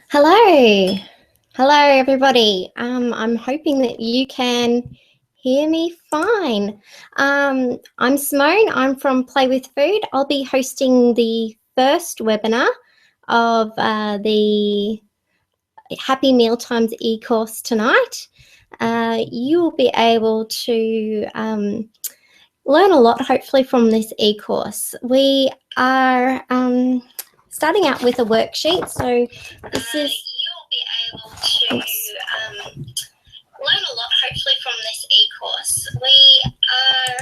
Hello. Hello, everybody. I'm hoping that you can hear me fine. I'm Simone. I'm from Play with Food. I'll be hosting the first webinar of the Happy Mealtimes e-course tonight. You will be able to learn a lot, hopefully, from this e-course. We are starting out with a worksheet. So this is... you'll be able to learn a lot, hopefully, from this e-course. We are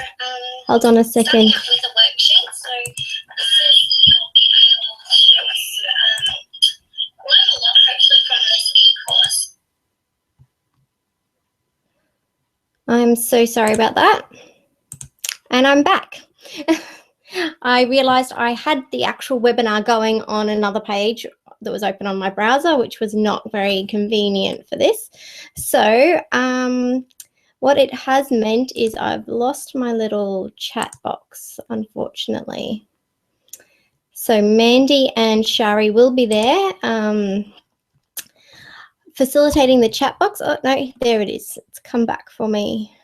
hold on a second. Starting out with a worksheet. So this is... you'll be able to learn a lot, hopefully, from this e-course. I'm so sorry about that. And I'm back. I realized I had the actual webinar going on another page that was open on my browser, which was not very convenient for this. So what it has meant is I've lost my little chat box, unfortunately. So Mandy and Shari will be there facilitating the chat box. Oh, no, there it is. It's come back for me.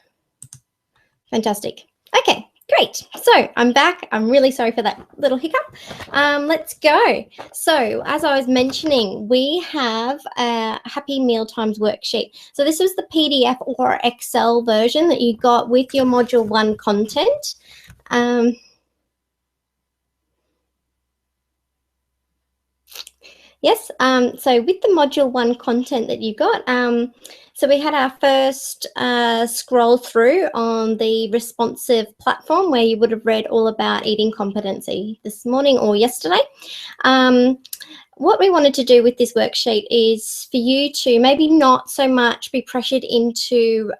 Fantastic. Okay. Great. So I'm back. I'm really sorry for that little hiccup. Let's go. So as I was mentioning, we have a Happy Mealtimes worksheet. So this was the PDF or Excel version that you got with your Module 1 content. Yes, so with the Module 1 content that you got, so we had our first scroll through on the responsive platform where you would have read all about eating competency this morning or yesterday. What we wanted to do with this worksheet is for you to maybe not so much be pressured into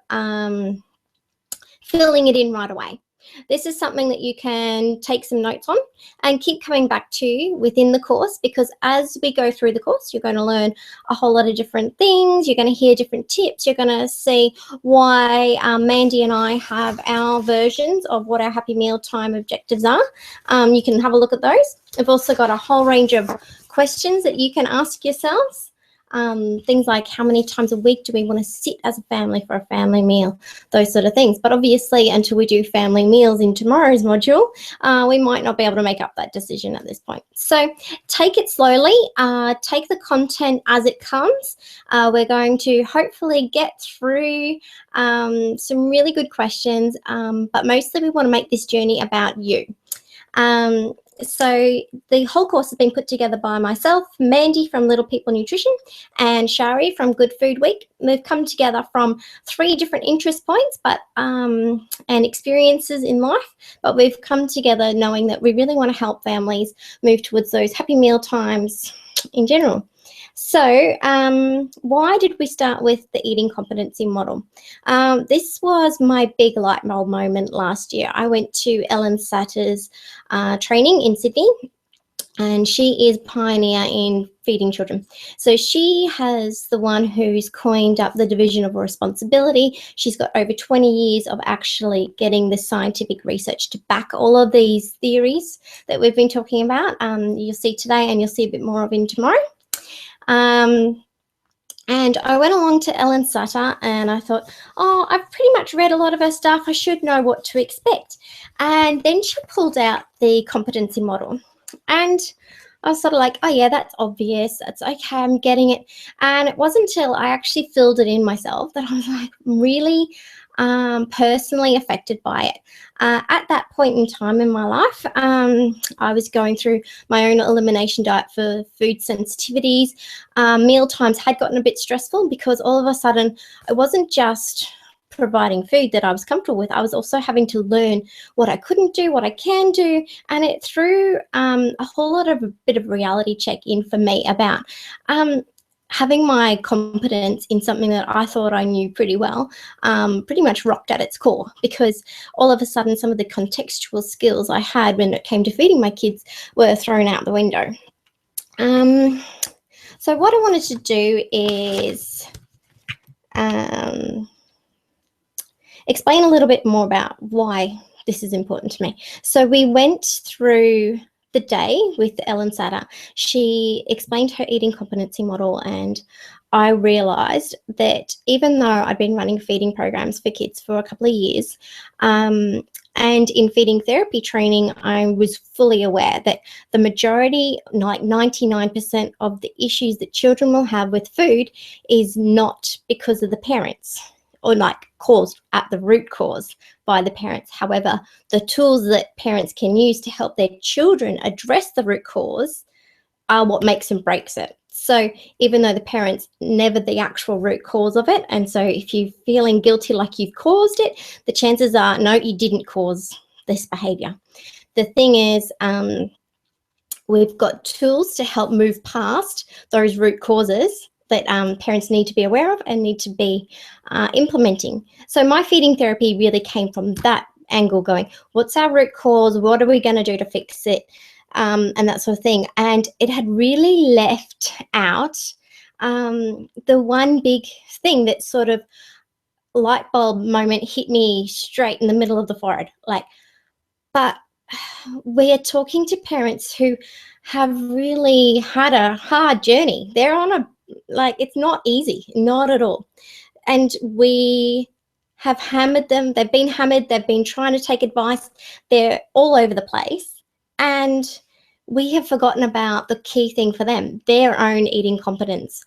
filling it in right away. This is something that you can take some notes on and keep coming back to within the course, because as we go through the course, you're going to learn a whole lot of different things. You're going to hear different tips. You're going to see why Mandy and I have our versions of what our Happy Mealtime objectives are. You can have a look at those. We've also got a whole range of questions that you can ask yourselves. Things like how many times a week do we want to sit as a family for a family meal, those sort of things. But obviously, until we do family meals in tomorrow's module, we might not be able to make up that decision at this point. So take it slowly, take the content as it comes. We're going to hopefully get through some really good questions, but mostly we want to make this journey about you. So the whole course has been put together by myself, Mandy from Little People Nutrition, and Shari from Good Food Week. We've come together from 3 different interest points and experiences in life, but we've come together knowing that we really want to help families move towards those happy meal times in general. So why did we start with the eating competency model? This was my big light bulb moment last year. I went to Ellen Satter's training in Sydney, and she is pioneer in feeding children. So she has the one who's coined up the division of responsibility. She's got over 20 years of actually getting the scientific research to back all of these theories that we've been talking about. You'll see today, and you'll see a bit more of in tomorrow. And I went along to Ellen Sutter and I thought, oh, I've pretty much read a lot of her stuff. I should know what to expect. And then she pulled out the competency model. And I was sort of like, oh, yeah, that's obvious. That's okay. I'm getting it. And it wasn't until I actually filled it in myself that I was like really personally affected by it. At that point in time in my life, I was going through my own elimination diet for food sensitivities. Meal times had gotten a bit stressful because all of a sudden it wasn't just providing food that I was comfortable with. I was also having to learn what I couldn't do, what I can do, and it threw a whole lot of a bit of reality check in for me about having my competence in something that I thought I knew pretty well pretty much rocked at its core, because all of a sudden some of the contextual skills I had when it came to feeding my kids were thrown out the window. So what I wanted to do is explain a little bit more about why this is important to me. So we went through the day with Ellen Satter, she explained her eating competency model, and I realised that even though I'd been running feeding programs for kids for a couple of years, and in feeding therapy training, I was fully aware that the majority, like 99% of the issues that children will have with food is not because of the parents, or like caused at the root cause by the parents. However, the tools that parents can use to help their children address the root cause are what makes and breaks it. So even though the parent's never the actual root cause of it, and so if you're feeling guilty like you've caused it, the chances are, no, you didn't cause this behaviour. The thing is, we've got tools to help move past those root causes that parents need to be aware of and need to be implementing. So my feeding therapy really came from that angle, going, what's our root cause? What are we going to do to fix it? And that sort of thing. And it had really left out the one big thing that sort of light bulb moment hit me straight in the middle of the forehead. Like, but we are talking to parents who have really had a hard journey. They're on a, like, it's not easy, not at all. And we have hammered them. They've been hammered. They've been trying to take advice. They're all over the place. And we have forgotten about the key thing for them, their own eating competence.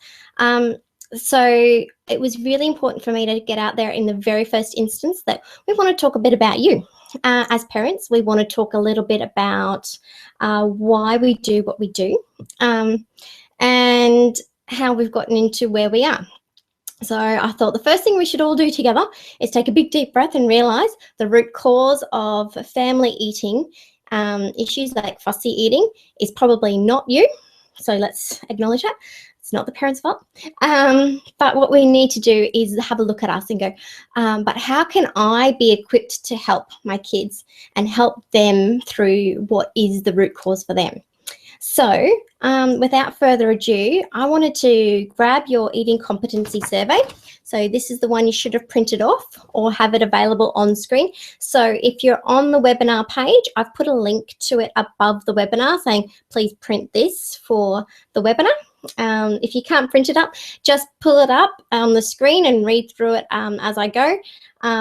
So it was really important for me to get out there in the very first instance that we want to talk a bit about you. As parents, we want to talk a little bit about why we do what we do, and how we've gotten into where we are. So I thought the first thing we should all do together is take a big deep breath and realise the root cause of family eating issues like fussy eating is probably not you. So let's acknowledge that. It's not the parents' fault. But what we need to do is have a look at us and go, but how can I be equipped to help my kids and help them through what is the root cause for them? So without further ado, I wanted to grab your eating competency survey. So this is the one you should have printed off or have it available on screen. So if you're on the webinar page, I've put a link to it above the webinar saying, please print this for the webinar. If you can't print it up, just pull it up on the screen and read through it as I go.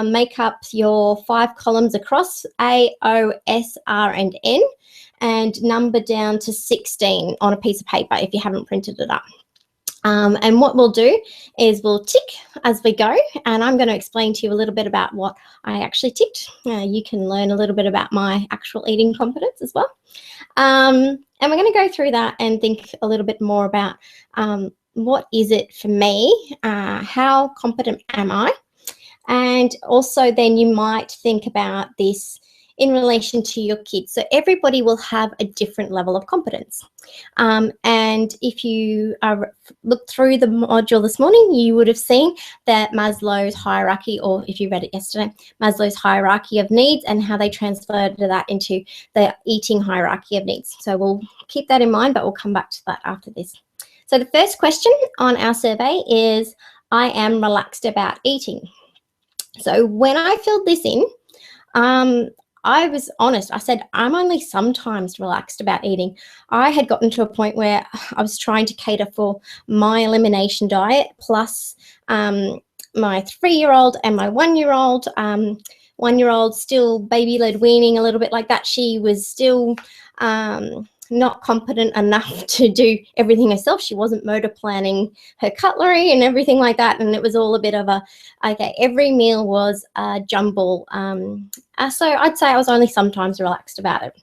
Make up your 5 columns across, A, O, S, R, and N, and number down to 16 on a piece of paper if you haven't printed it up. And what we'll do is we'll tick as we go, and I'm going to explain to you a little bit about what I actually ticked. You can learn a little bit about my actual eating competence as well. And we're going to go through that and think a little bit more about what is it for me, how competent am I? And also then you might think about this in relation to your kids. So everybody will have a different level of competence. And if you looked through the module this morning, you would have seen that Maslow's hierarchy, or if you read it yesterday, Maslow's hierarchy of needs and how they transferred that into the eating hierarchy of needs. So we'll keep that in mind, but we'll come back to that after this. So the first question on our survey is, I am relaxed about eating. So when I filled this in, I was honest. I said, I'm only sometimes relaxed about eating. I had gotten to a point where I was trying to cater for my elimination diet plus my 3-year-old and my 1-year-old. 1-year-old still baby-led weaning, a little bit like that. She was still not competent enough to do everything herself. She wasn't motor planning her cutlery and everything like that. And it was all a bit of a, okay, every meal was a jumble. So I'd say I was only sometimes relaxed about it.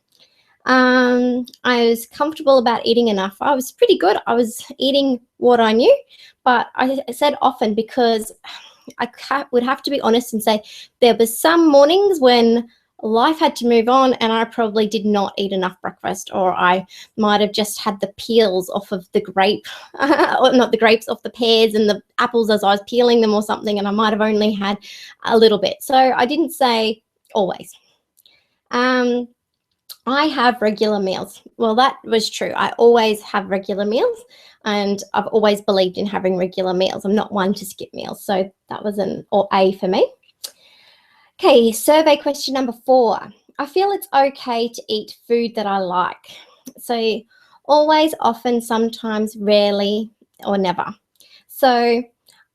I was comfortable about eating enough. I was pretty good. I was eating what I knew, but I said often because I would have to be honest and say there were some mornings when life had to move on and I probably did not eat enough breakfast, or I might have just had the peels off of the grape, or not the grapes, off the pears and the apples as I was peeling them or something, and I might have only had a little bit. So I didn't say always. I have regular meals. Well, that was true. I always have regular meals, and I've always believed in having regular meals. I'm not one to skip meals, so that was an A for me. Okay, survey question number 4. I feel it's okay to eat food that I like. So always, often, sometimes, rarely, or never. So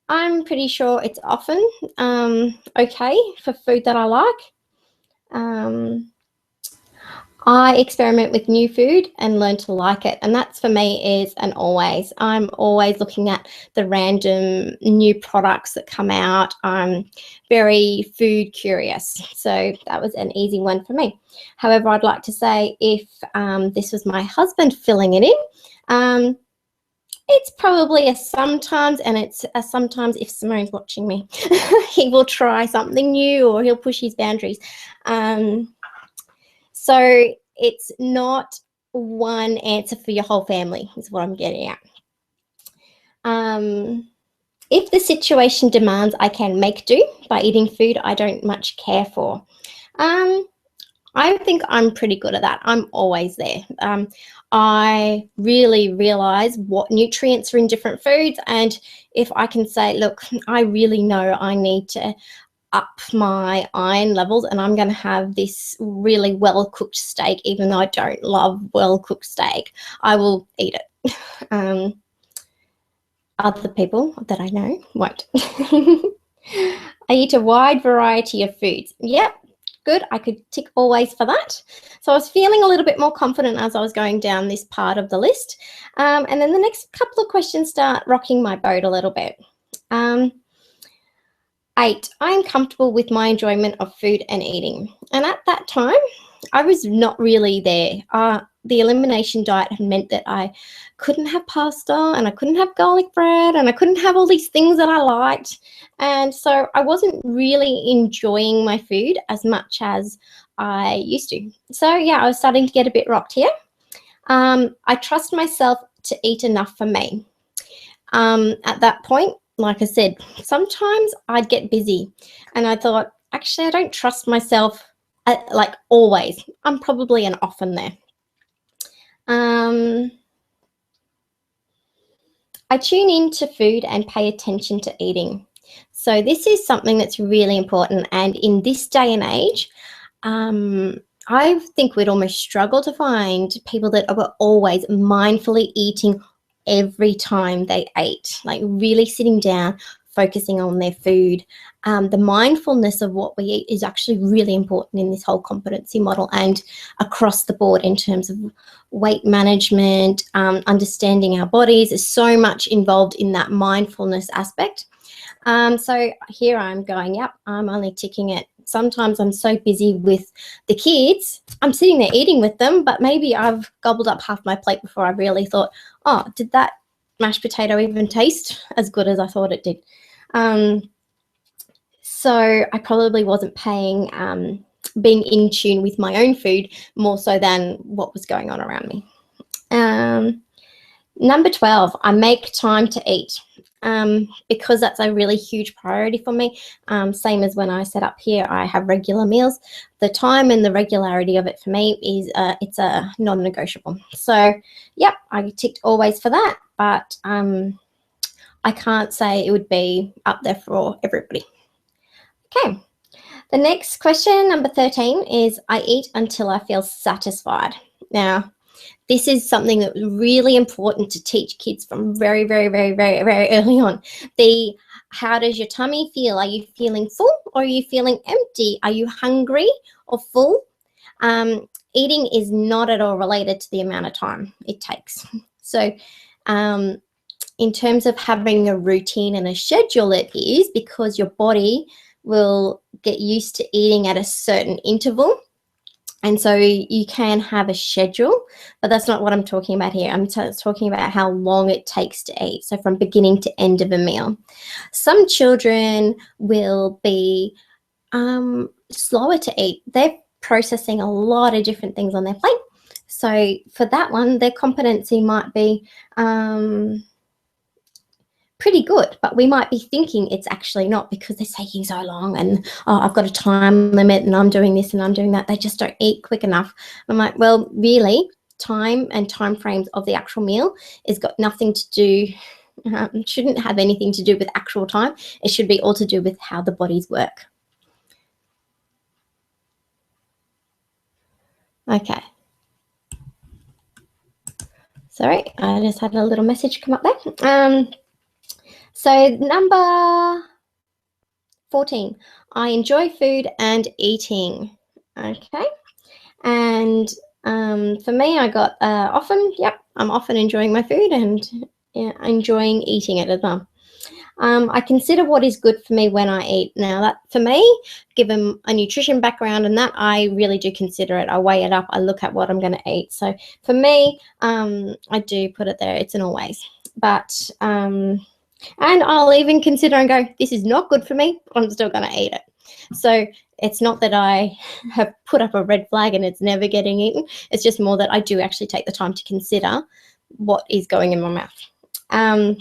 I'm pretty sure it's often okay for food that I like. I experiment with new food and learn to like it. And that's, for me, is an always. I'm always looking at the random new products that come out. I'm very food curious. So that was an easy one for me. However, I'd like to say, if this was my husband filling it in, it's probably a sometimes, and it's a sometimes if Simone's watching me. He will try something new, or he'll push his boundaries. So it's not one answer for your whole family, is what I'm getting at. If the situation demands, I can make do by eating food I don't much care for. I think I'm pretty good at that. I'm always there. I really realize what nutrients are in different foods, and if I can say, look, I really know I need to up my iron levels, and I'm going to have this really well-cooked steak, even though I don't love well-cooked steak, I will eat it. Other people that I know won't. I eat a wide variety of foods. Yep, good. I could tick always for that. So I was feeling a little bit more confident as I was going down this part of the list. And then the next couple of questions start rocking my boat a little bit. 8, I'm comfortable with my enjoyment of food and eating. And at that time, I was not really there. The elimination diet had meant that I couldn't have pasta, and I couldn't have garlic bread, and I couldn't have all these things that I liked. And so I wasn't really enjoying my food as much as I used to. So yeah, I was starting to get a bit rocked here. I trust myself to eat enough for me. At that point, like I said, sometimes I'd get busy, and I thought, actually, I don't trust myself like always. I'm probably an often there. I tune into food and pay attention to eating. So this is something that's really important. And in this day and age, I think we'd almost struggle to find people that are always mindfully eating every time they ate, like really sitting down, focusing on their food. The mindfulness of what we eat is actually really important in this whole competency model and across the board in terms of weight management, understanding our bodies. There's so much involved in that mindfulness aspect. So here I'm going, yep, I'm only ticking it. Sometimes I'm so busy with the kids, I'm sitting there eating with them, but maybe I've gobbled up half my plate before I really thought, oh, did that mashed potato even taste as good as I thought it did? So I probably wasn't being in tune with my own food more so than what was going on around me. Number 12, I make time to eat. Because that's a really huge priority for me. Same as when I set up here, I have regular meals. The time and the regularity of it for me is it's a non-negotiable. So yep, I ticked always for that, but I can't say it would be up there for everybody. Okay, the next question, number 13, is I eat until I feel satisfied. Now, this is something that's really important to teach kids from very, very, very, very, very early on. How does your tummy feel? Are you feeling full, or are you feeling empty? Are you hungry or full? Eating is not at all related to the amount of time it takes. So in terms of having a routine and a schedule, it is because your body will get used to eating at a certain interval. And so you can have a schedule, but that's not what I'm talking about here. I'm talking about how long it takes to eat. So from beginning to end of a meal. Some children will be slower to eat. They're processing a lot of different things on their plate. So for that one, their competency might be pretty good, but we might be thinking it's actually not because they're taking so long and, oh, I've got a time limit and I'm doing this and I'm doing that. They just don't eat quick enough. I'm like, well, really, time and time frames of the actual meal has got nothing to do, shouldn't have anything to do with actual time. It should be all to do with how the bodies work. Okay. Sorry, I just had a little message come up there. So number 14, I enjoy food and eating. Okay, and for me, I got often, yep, I'm often enjoying my food and enjoying eating it as well. I consider what is good for me when I eat. Now that for me, given a nutrition background and that, I really do consider it. I weigh it up. I look at what I'm going to eat. So for me, I do put it there. It's an always. But, and I'll even consider and go, this is not good for me, but I'm still going to eat it. So it's not that I have put up a red flag and it's never getting eaten. It's just more that I do actually take the time to consider what is going in my mouth.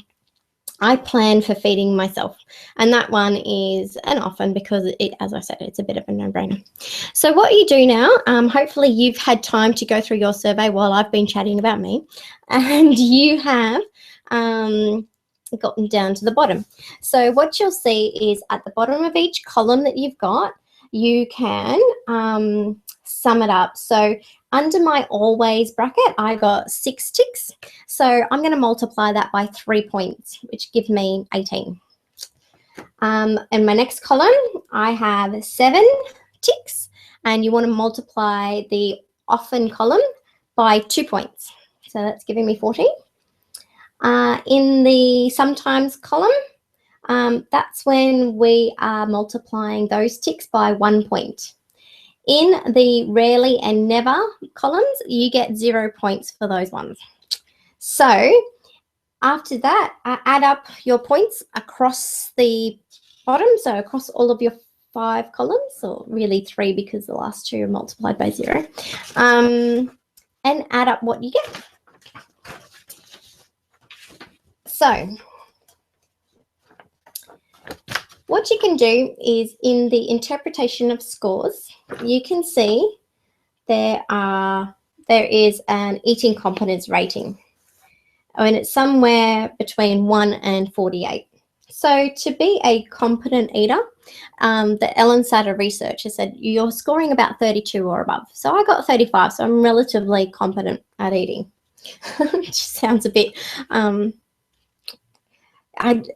I plan for feeding myself, and that one is an often because, as I said, it's a bit of a no-brainer. So what you do now, hopefully you've had time to go through your survey while I've been chatting about me, and you have gotten down to the bottom. So what you'll see is at the bottom of each column that you've got, you can sum it up. So under my always bracket, I got 6 ticks. So I'm going to multiply that by 3 points, which gives me 18. In my next column, I have 7 ticks, and you want to multiply the often column by 2 points. So that's giving me 14. In the sometimes column, that's when we are multiplying those ticks by 1 point. In the rarely and never columns, you get 0 points for those ones. So after that, add up your points across the bottom, so across all of your 5 columns, or really 3 because the last 2 are multiplied by 0, and add up what you get. So what you can do is in the interpretation of scores, you can see there is an eating competence rating, and it's somewhere between 1 and 48. So to be a competent eater, the Ellen Satter research has said you're scoring about 32 or above. So I got 35, so I'm relatively competent at eating. It just sounds a bit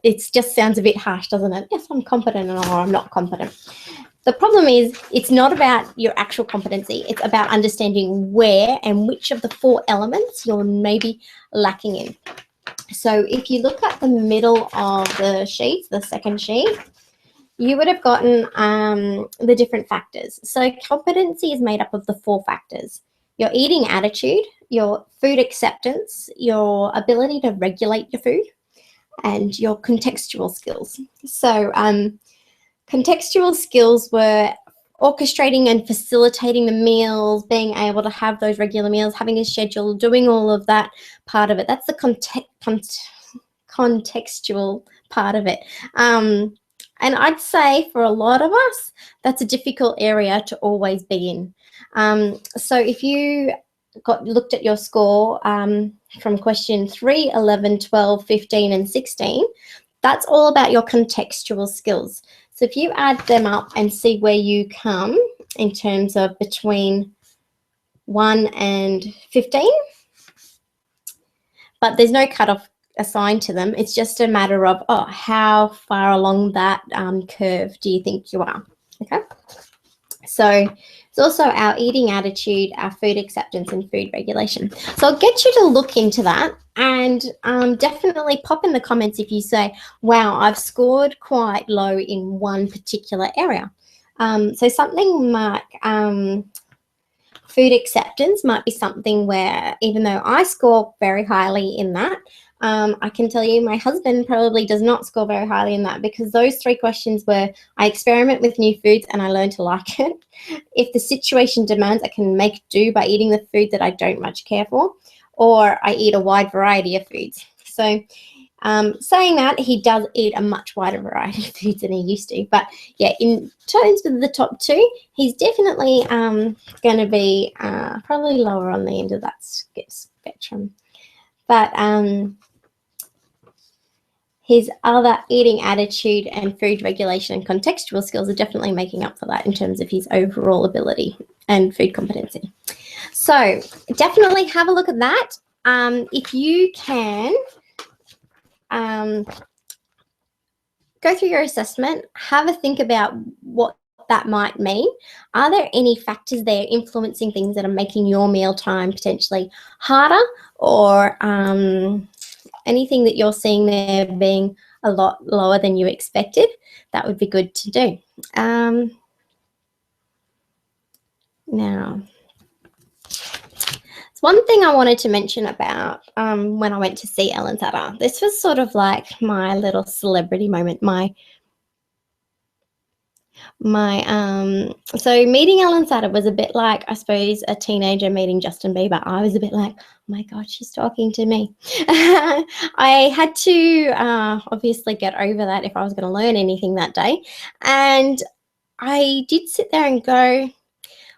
it just sounds a bit harsh, doesn't it? Yes, I'm competent or I'm not competent. The problem is it's not about your actual competency. It's about understanding where and which of the 4 elements you're maybe lacking in. So if you look at the middle of the sheet, the second sheet, you would have gotten the different factors. So competency is made up of the 4 factors: your eating attitude, your food acceptance, your ability to regulate your food, and your contextual skills. So contextual skills were orchestrating and facilitating the meals, being able to have those regular meals, having a schedule, doing all of that part of it. That's the contextual part of it. And I'd say for a lot of us, that's a difficult area to always be in. So if you looked at your score from question 3, 11, 12, 15, and 16, that's all about your contextual skills. So if you add them up and see where you come in terms of between 1 and 15, but there's no cutoff assigned to them. It's just a matter of, oh, how far along that curve do you think you are? Okay. So it's also our eating attitude, our food acceptance, and food regulation. So I'll get you to look into that, and definitely pop in the comments if you say, wow, I've scored quite low in one particular area. So something like food acceptance might be something where, even though I score very highly in that, I can tell you my husband probably does not score very highly in that, because those 3 questions were, I experiment with new foods and I learn to like it. If the situation demands, I can make do by eating the food that I don't much care for, or I eat a wide variety of foods. So saying that, he does eat a much wider variety of foods than he used to. But yeah, in terms of the top 2, he's definitely going to be probably lower on the end of that spectrum. But his other eating attitude and food regulation and contextual skills are definitely making up for that in terms of his overall ability and food competency. So definitely have a look at that. if you can go through your assessment, have a think about what that might mean. Are there any factors there influencing things that are making your mealtime potentially harder, or anything that you're seeing there being a lot lower than you expected? That would be good to do. Now, one thing I wanted to mention about when I went to see Ellen Sutter, this was sort of like my little celebrity moment, so meeting Ellen Sutter was a bit like, I suppose, a teenager meeting Justin Bieber. I was a bit like, oh my God, she's talking to me. I had to obviously get over that if I was going to learn anything that day. And I did sit there and go,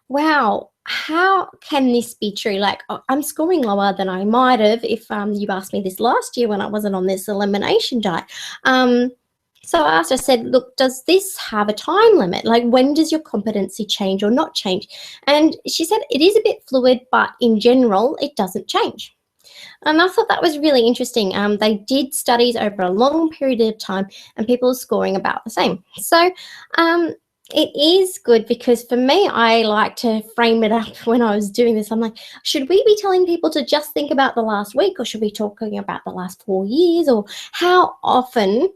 wow, how can this be true? Like, I'm scoring lower than I might have if you asked me this last year when I wasn't on this elimination diet. So I asked, I said, look, does this have a time limit? Like, when does your competency change or not change? And she said, it is a bit fluid, but in general, it doesn't change. And I thought that was really interesting. They did studies over a long period of time, and people are scoring about the same. So it is good, because for me, I like to frame it up when I was doing this. I'm like, should we be telling people to just think about the last week, or should we be talking about the last 4 years, or how often,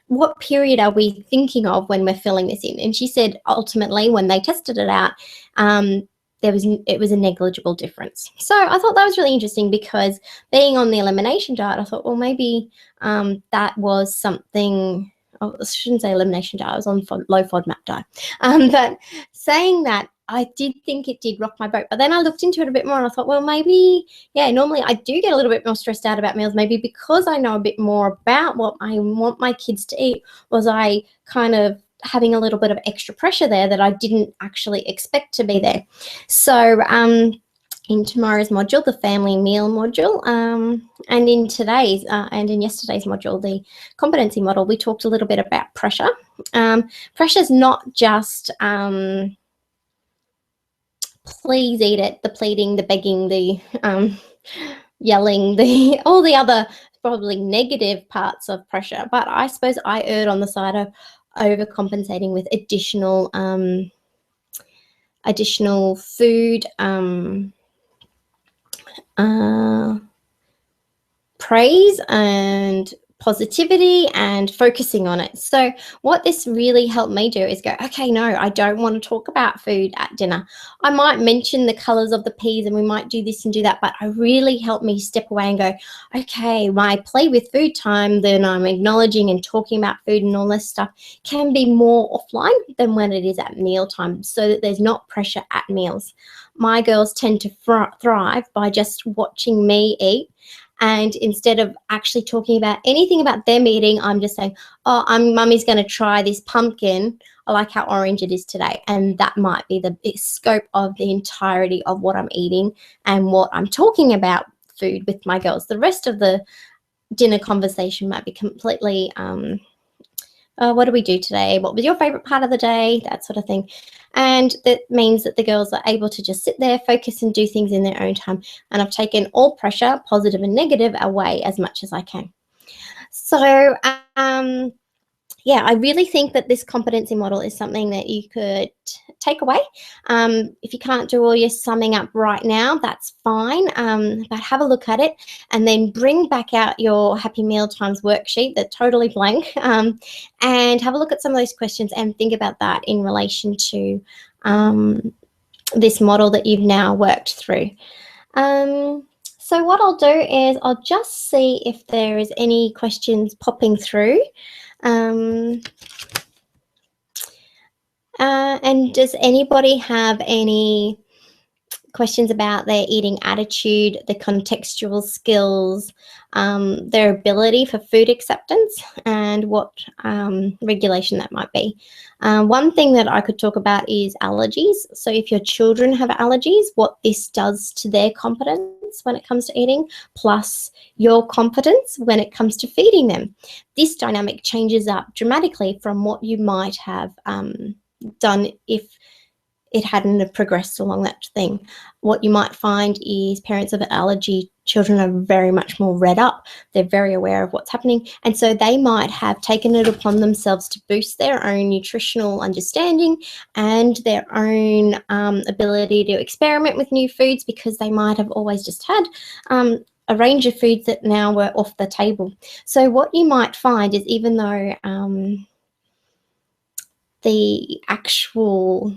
what period are we thinking of when we're filling this in? And she said, ultimately, when they tested it out, it was a negligible difference. So I thought that was really interesting, because being on the elimination diet, I thought, well, maybe that was something. Oh, I shouldn't say elimination diet. I was on low FODMAP diet. But saying that, I did think it did rock my boat. But then I looked into it a bit more, and I thought, well, maybe, yeah, normally I do get a little bit more stressed out about meals. Maybe because I know a bit more about what I want my kids to eat, was I kind of having a little bit of extra pressure there that I didn't actually expect to be there. So in tomorrow's module, the family meal module, and in today's and in yesterday's module, the competency model, we talked a little bit about pressure. Pressure is not just please eat it, the pleading, the begging, the yelling, all the other probably negative parts of pressure. But I suppose I erred on the side of overcompensating with additional food, praise and positivity and focusing on it. So what this really helped me do is go, okay, no, I don't want to talk about food at dinner. I might mention the colors of the peas and we might do this and do that, but it really helped me step away and go, okay, my play with food time, then I'm acknowledging and talking about food and all this stuff, can be more offline than when it is at meal time, so that there's not pressure at meals. My girls tend to thrive by just watching me eat. And instead of actually talking about anything about them eating, I'm just saying, oh, mummy's going to try this pumpkin. I like how orange it is today. And that might be the scope of the entirety of what I'm eating and what I'm talking about food with my girls. The rest of the dinner conversation might be completely, what do we do today? What was your favorite part of the day? That sort of thing. And that means that the girls are able to just sit there, focus and do things in their own time. And I've taken all pressure, positive and negative, away as much as I can. So, yeah, I really think that this competency model is something that you could take away. If you can't do all your summing up right now, that's fine, but have a look at it and then bring back out your Happy Meal Times worksheet that's totally blank, and have a look at some of those questions and think about that in relation to this model that you've now worked through. So what I'll do is I'll just see if there is any questions popping through. And does anybody have any questions about their eating attitude, their contextual skills, their ability for food acceptance, and what regulation that might be? One thing that I could talk about is allergies. So if your children have allergies, what this does to their competence when it comes to eating, plus your competence when it comes to feeding them. This dynamic changes up dramatically from what you might have done if it hadn't have progressed along that thing. What you might find is parents of allergy children are very much more read up. They're very aware of what's happening. And so they might have taken it upon themselves to boost their own nutritional understanding and their own ability to experiment with new foods, because they might have always just had a range of foods that now were off the table. So what you might find is, even though the actual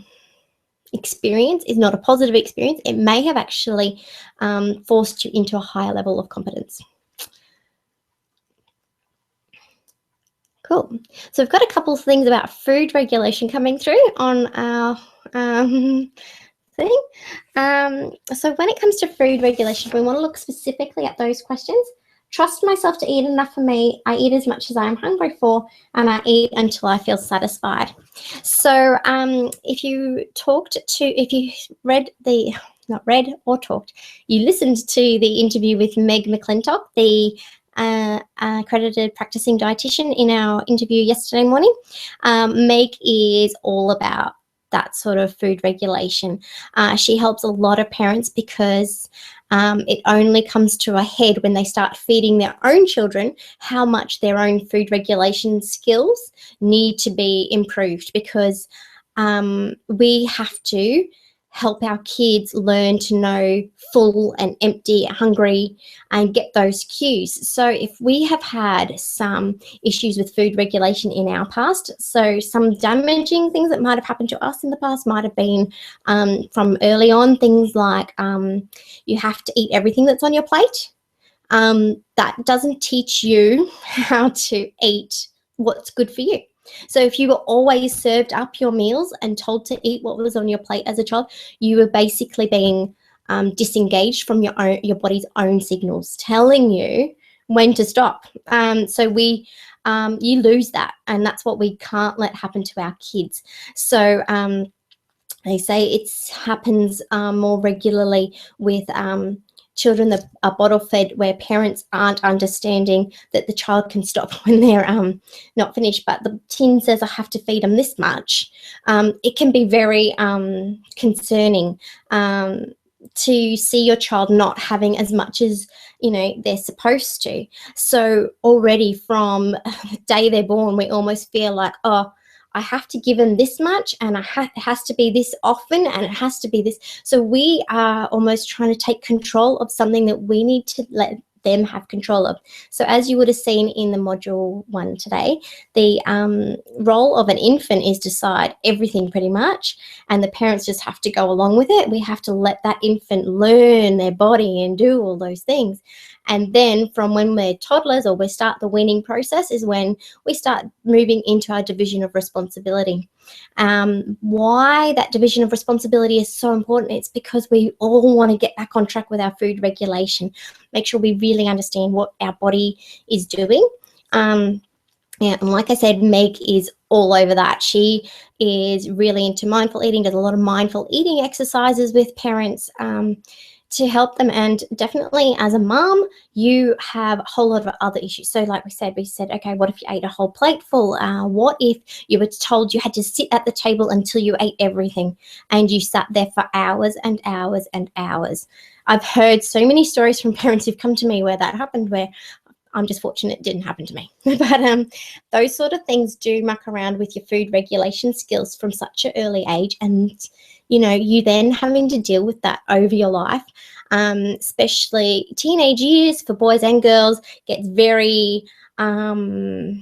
experience is not a positive experience, it may have actually forced you into a higher level of competence. Cool. So we've got a couple of things about food regulation coming through on our thing. So when it comes to food regulation, we want to look specifically at those questions. Trust myself to eat enough for me. I eat as much as I am hungry for, and I eat until I feel satisfied. So if you read the, not read or talked, you listened to the interview with Meg McClintock, the accredited practicing dietitian, in our interview yesterday morning. Meg is all about that sort of food regulation. She helps a lot of parents because it only comes to a head when they start feeding their own children how much their own food regulation skills need to be improved, because we have to help our kids learn to know full and empty, hungry, and get those cues. So if we have had some issues with food regulation in our past, so some damaging things that might have happened to us in the past might have been from early on, things like you have to eat everything that's on your plate. That doesn't teach you how to eat what's good for you. So if you were always served up your meals and told to eat what was on your plate as a child, you were basically being disengaged from your body's own signals telling you when to stop. So you lose that, and that's what we can't let happen to our kids. So they say it happens more regularly with children that are bottle fed, where parents aren't understanding that the child can stop when they're not finished, but the tin says I have to feed them this much. It can be very concerning to see your child not having as much as they're supposed to. So already from the day they're born, we almost feel like, oh, I have to give them this much, and it has to be this often, and it has to be this. So we are almost trying to take control of something that we need to let them have control of. So as you would have seen in the module 1 today, the role of an infant is to decide everything pretty much, and the parents just have to go along with it. We have to let that infant learn their body and do all those things. And then from when we're toddlers, or we start the weaning process, is when we start moving into our division of responsibility. Why that division of responsibility is so important, it's because we all want to get back on track with our food regulation, make sure we really understand what our body is doing. And like I said, Meg is all over that. She is really into mindful eating, does a lot of mindful eating exercises with parents to help them. And definitely as a mom, you have a whole lot of other issues. So like we said, okay, what if you ate a whole plate full? What if you were told you had to sit at the table until you ate everything, and you sat there for hours and hours and hours? I've heard so many stories from parents who've come to me where that happened, where I'm just fortunate it didn't happen to me. But those sort of things do muck around with your food regulation skills from such an early age. And, you then having to deal with that over your life, especially teenage years for boys and girls, gets very, so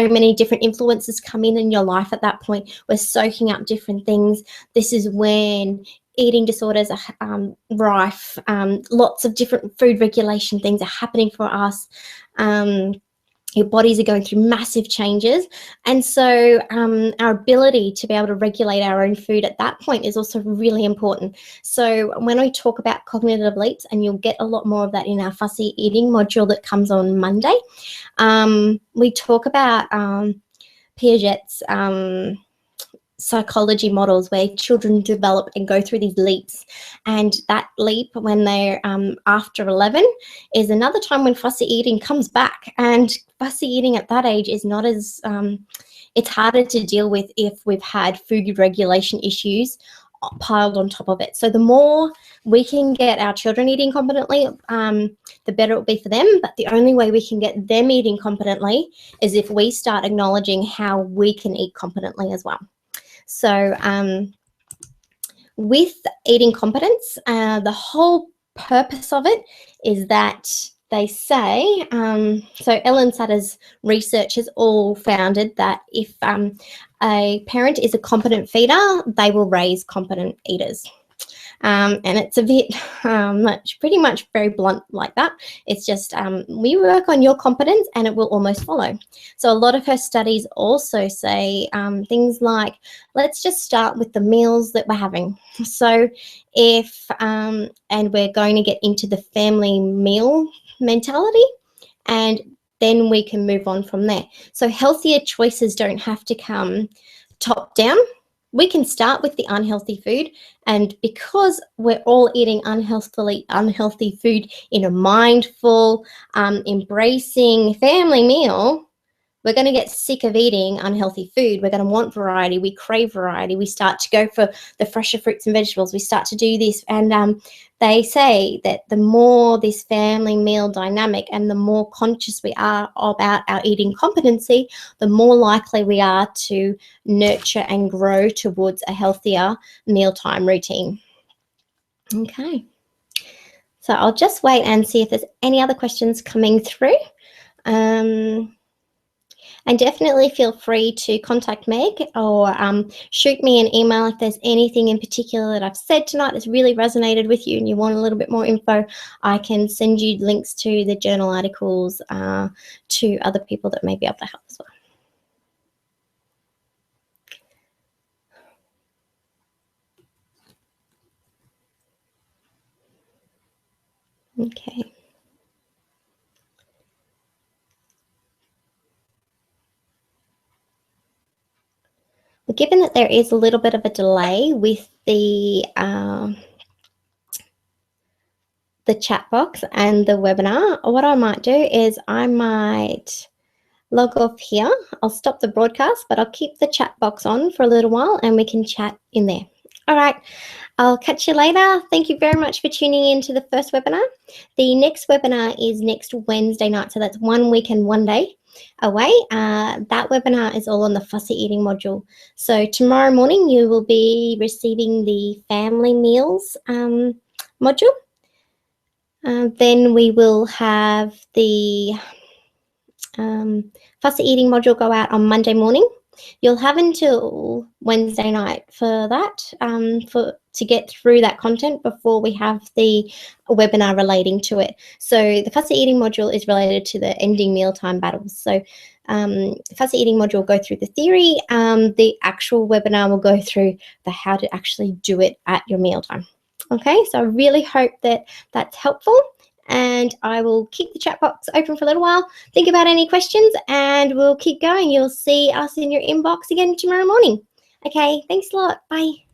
many different influences come in your life at that point. We're soaking up different things. This is when eating disorders are rife. Lots of different food regulation things are happening for us. Your bodies are going through massive changes. And so our ability to be able to regulate our own food at that point is also really important. So when we talk about cognitive leaps, and you'll get a lot more of that in our fussy eating module that comes on Monday, we talk about Piaget's psychology models, where children develop and go through these leaps, and that leap when they're after 11 is another time when fussy eating comes back. And fussy eating at that age is not as it's harder to deal with if we've had food regulation issues piled on top of it. So the more we can get our children eating competently, the better it will be for them. But the only way we can get them eating competently is if we start acknowledging how we can eat competently as well. So with eating competence, the whole purpose of it is that they say, so Ellen Sutter's research has all founded that if a parent is a competent feeder, they will raise competent eaters. And it's a bit pretty much very blunt like that. It's just we work on your competence and it will almost follow. So a lot of her studies also say things like, let's just start with the meals that we're having. So if, and we're going to get into the family meal mentality, and then we can move on from there. So healthier choices don't have to come top down. We can start with the unhealthy food, and because we're all eating unhealthy food in a mindful, embracing family meal, we're going to get sick of eating unhealthy food. We're going to want variety. We crave variety. We start to go for the fresher fruits and vegetables. We start to do this. And they say that the more this family meal dynamic and the more conscious we are about our eating competency, the more likely we are to nurture and grow towards a healthier mealtime routine. Okay. So I'll just wait and see if there's any other questions coming through. And definitely feel free to contact Meg or shoot me an email if there's anything in particular that I've said tonight that's really resonated with you and you want a little bit more info. I can send you links to the journal articles to other people that may be able to help as well. Okay. Well, given that there is a little bit of a delay with the chat box and the webinar, what I might do is I might log off here. I'll stop the broadcast, but I'll keep the chat box on for a little while and we can chat in there. All right, I'll catch you later. Thank you very much for tuning in to the first webinar. The next webinar is next Wednesday night, so that's 1 week and 1 day away. That webinar is all on the fussy eating module. So tomorrow morning you will be receiving the family meals module. Then we will have the fussy eating module go out on Monday morning. You'll have until Wednesday night for that, to get through that content before we have the webinar relating to it. So the fussy eating module is related to the ending mealtime battles. So fussy eating module will go through the theory. The actual webinar will go through the how to actually do it at your mealtime. Okay, so I really hope that that's helpful. And I will keep the chat box open for a little while. Think about any questions and we'll keep going. You'll see us in your inbox again tomorrow morning. Okay, thanks a lot. Bye.